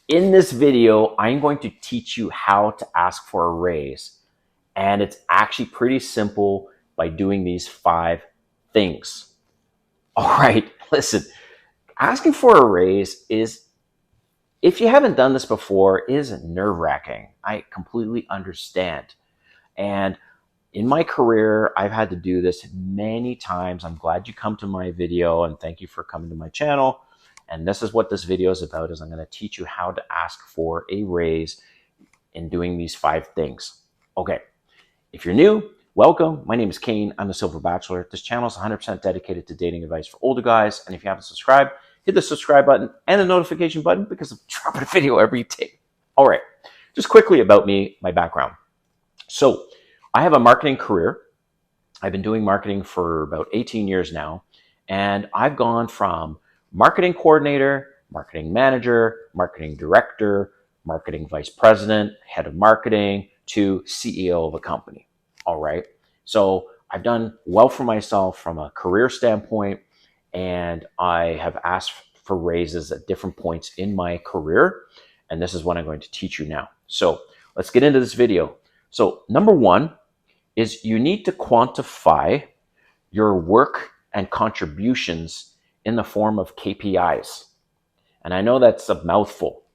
In this video, I'm going to teach you how to ask for a raise. And it's actually pretty simple by doing these 5 things. All right, listen, asking for a raise is, if you haven't done this before, is nerve-wracking. I completely understand. And in my career, I've had to do this many times. I'm glad you come to my video and thank you for coming to my channel. And this is what this video is about, is I'm going to teach you how to ask for a raise in doing these 5 things. Okay, if you're new, welcome. My name is Kane. I'm a Silver Bachelor. This channel is 100% dedicated to dating advice for older guys. And if you haven't subscribed, hit the subscribe button and the notification button because I'm dropping a video every day. All right, just quickly about me, my background. So I have a marketing career. I've been doing marketing for about 18 years now. And I've gone from marketing coordinator, marketing manager, marketing director, marketing vice president, head of marketing, to CEO of a company. All right. So I've done well for myself from a career standpoint, and I have asked for raises at different points in my career. And this is what I'm going to teach you now. So let's get into this video. So number one is you need to quantify your work and contributions in the form of KPIs. And I know that's a mouthful,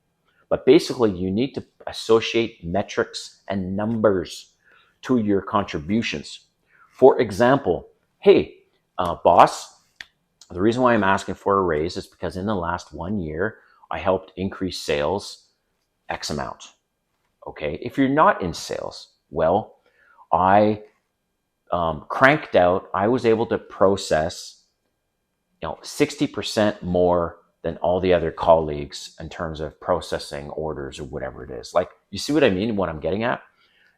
but basically you need to associate metrics and numbers to your contributions. For example, hey, boss, the reason why I'm asking for a raise is because in the last 1 year, I helped increase sales X amount. Okay, if you're not in sales, well, I cranked out, I was able to process 60% more than all the other colleagues in terms of processing orders or whatever it is. Like, you see what I mean? What I'm getting at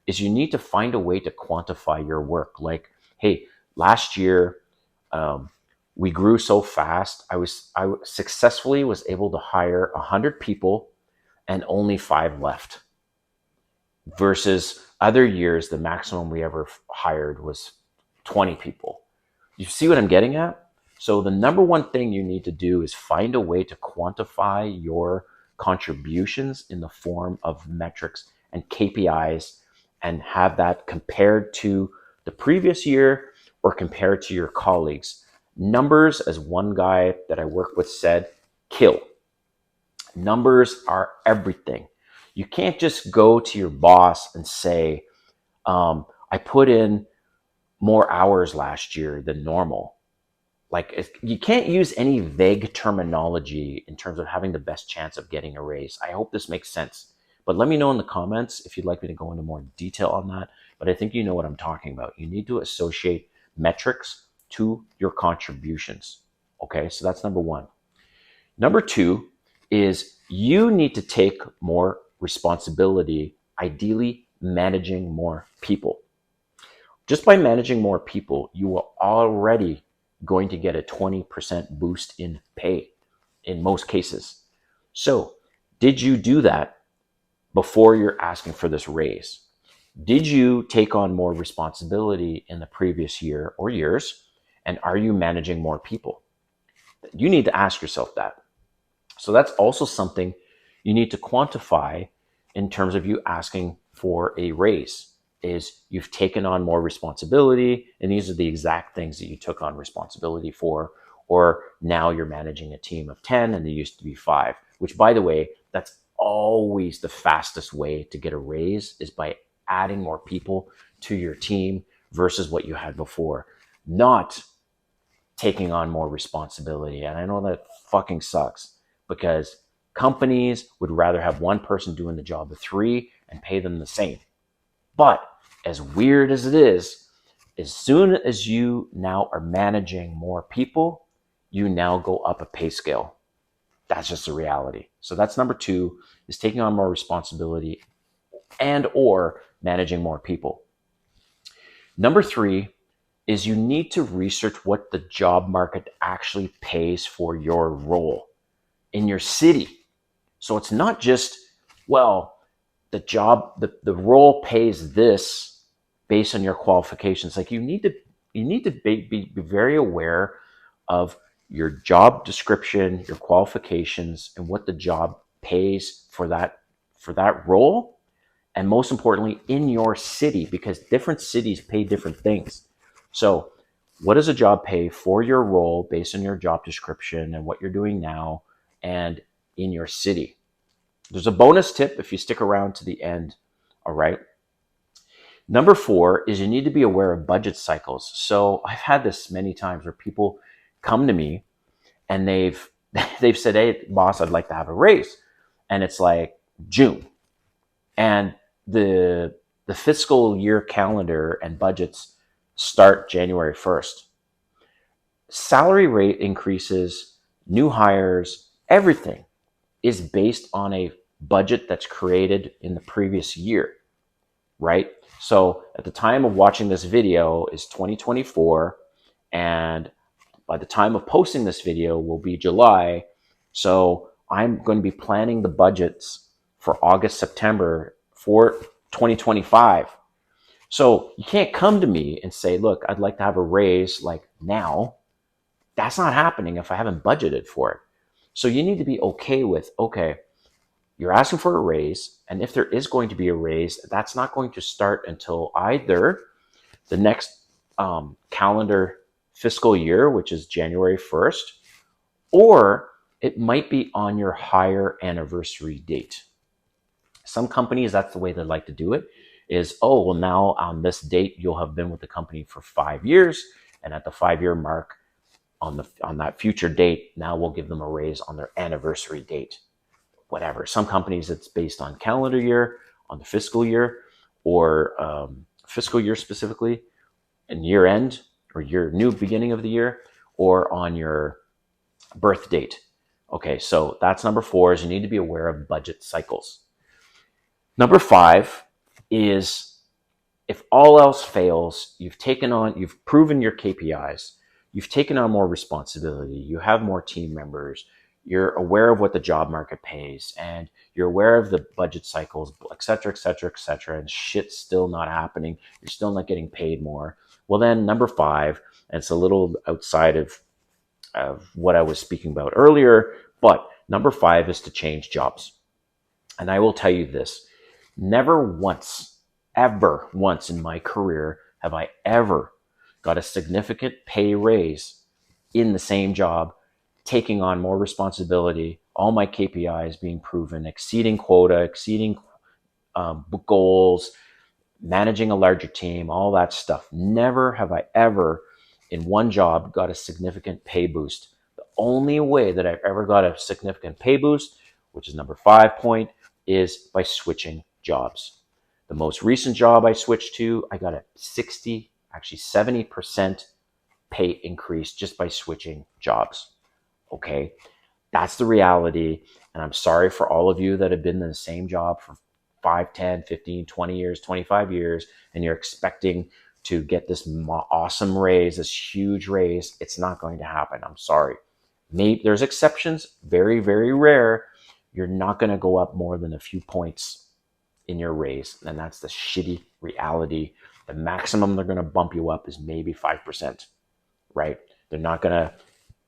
is you need to find a way to quantify your work. Like, hey, last year we grew so fast. I successfully was able to hire 100 people and only 5 left. Versus other years, the maximum we ever hired was 20 people. You see what I'm getting at? So the number one thing you need to do is find a way to quantify your contributions in the form of metrics and KPIs, and have that compared to the previous year or compared to your colleagues. Numbers, as one guy that I work with said, kill. Numbers are everything. You can't just go to your boss and say, I put in more hours last year than normal. Like, you can't use any vague terminology in terms of having the best chance of getting a raise. I hope this makes sense. But let me know in the comments if you'd like me to go into more detail on that. But I think you know what I'm talking about. You need to associate metrics to your contributions. Okay, so that's number one. Number two is you need to take more responsibility, ideally managing more people. Just by managing more people, you are already going to get a 20% boost in pay in most cases. So, did you do that before you're asking for this raise? Did you take on more responsibility in the previous year or years? And are you managing more people? You need to ask yourself that. So that's also something you need to quantify in terms of you asking for a raise. Is you've taken on more responsibility, and these are the exact things that you took on responsibility for, or now you're managing a team of 10 and there used to be 5, which, by the way, that's always the fastest way to get a raise, is by adding more people to your team versus what you had before, not taking on more responsibility. And I know that fucking sucks, because companies would rather have one person doing the job of 3 and pay them the same. But as weird as it is, as soon as you now are managing more people, you now go up a pay scale. That's just a reality. So that's number 2, is taking on more responsibility and or managing more people. Number 3 is you need to research what the job market actually pays for your role in your city. So it's not just, well, the role pays this based on your qualifications. Like, you need to be very aware of your job description, your qualifications, and what the job pays for that role, and most importantly, in your city, because different cities pay different things. So what does a job pay for your role based on your job description and what you're doing now and in your city? There's a bonus tip if you stick around to the end. All right. Number 4 is you need to be aware of budget cycles. So I've had this many times where people come to me and they've said, "Hey, boss, I'd like to have a raise," and it's like June, and the fiscal year calendar and budgets start January 1st. Salary rate increases, new hires, everything is based on a budget that's created in the previous year, right? So at the time of watching this video is 2024, and by the time of posting this video will be July. So I'm going to be planning the budgets for August, September for 2025. So you can't come to me and say, "Look, I'd like to have a raise like now." That's not happening if I haven't budgeted for it. So you need to be okay with, okay, you're asking for a raise, and if there is going to be a raise, that's not going to start until either the next calendar fiscal year, which is January 1st, or it might be on your hire anniversary date. Some companies, that's the way they like to do it, is, oh, well, now on this date, you'll have been with the company for 5 years, and at the 5-year mark, on that future date, now we'll give them a raise on their anniversary date. Whatever. Some companies, it's based on calendar year, on the fiscal year, or fiscal year specifically, and year end, or your new beginning of the year, or on your birth date. Okay, so that's number 4, is you need to be aware of budget cycles. Number 5 is, if all else fails, you've proven your KPIs, you've taken on more responsibility, you have more team members, you're aware of what the job market pays, and you're aware of the budget cycles, et cetera, et cetera, et cetera, and shit's still not happening, you're still not getting paid more. Well, then number 5, and it's a little outside of what I was speaking about earlier, but number 5 is to change jobs. And I will tell you this, never once, ever once in my career have I ever got a significant pay raise in the same job, taking on more responsibility, all my KPIs being proven, exceeding quota, exceeding goals, managing a larger team, all that stuff. Never have I ever in one job got a significant pay boost. The only way that I've ever got a significant pay boost, which is number 5 point, is by switching jobs. The most recent job I switched to, I got a 70% pay increase just by switching jobs. Okay, that's the reality. And I'm sorry for all of you that have been in the same job for 5, 10, 15, 20 years, 25 years, and you're expecting to get this awesome raise, this huge raise. It's not going to happen. I'm sorry. Maybe there's exceptions, very, very rare. You're not going to go up more than a few points in your raise. And that's the shitty reality. The maximum they're going to bump you up is maybe 5%, right? They're not going to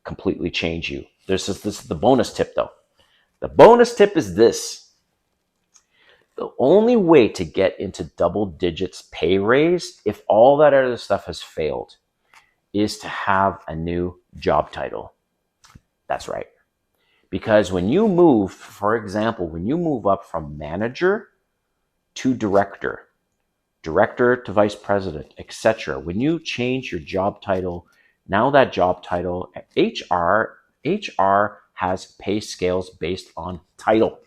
completely change you. This is the bonus tip though. The bonus tip is this. The only way to get into double digits pay raise, if all that other stuff has failed, is to have a new job title. That's right. Because when you move, for example, when you move up from manager to director to vice president, etc., when you change your job title, now that job title, HR has pay scales based on title.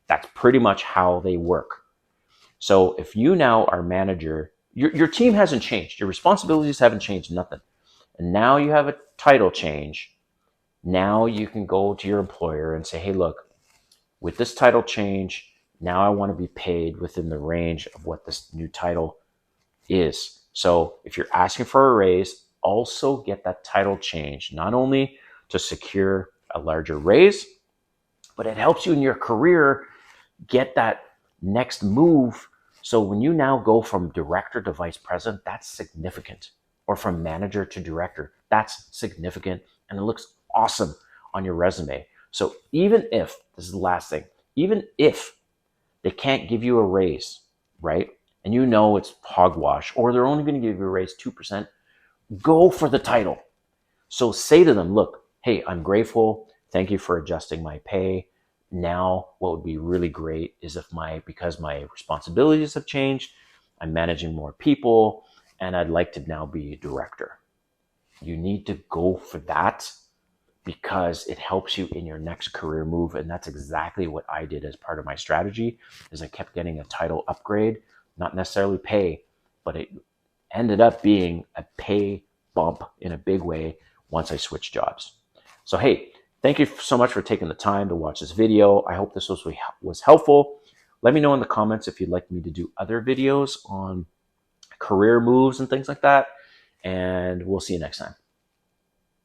That's pretty much how they work. So if you now are manager, your team hasn't changed, your responsibilities haven't changed, nothing. And now you have a title change. Now you can go to your employer and say, hey, look, with this title change, now I want to be paid within the range of what this new title is. So if you're asking for a raise, also get that title change, not only to secure a larger raise, but it helps you in your career get that next move. So when you now go from director to vice president, that's significant. Or from manager to director, that's significant. And it looks awesome on your resume. So even if, this is the last thing, even if they can't give you a raise, right? And you know it's hogwash, or they're only going to give you a raise 2%, go for the title. So say to them, look, hey, I'm grateful. Thank you for adjusting my pay. Now, what would be really great is if because my responsibilities have changed, I'm managing more people, and I'd like to now be a director. You need to go for that because it helps you in your next career move. And that's exactly what I did as part of my strategy is I kept getting a title upgrade, not necessarily pay, but it ended up being a pay bump in a big way once I switched jobs. So, hey, thank you so much for taking the time to watch this video. I hope this was helpful. Let me know in the comments if you'd like me to do other videos on career moves and things like that. And we'll see you next time.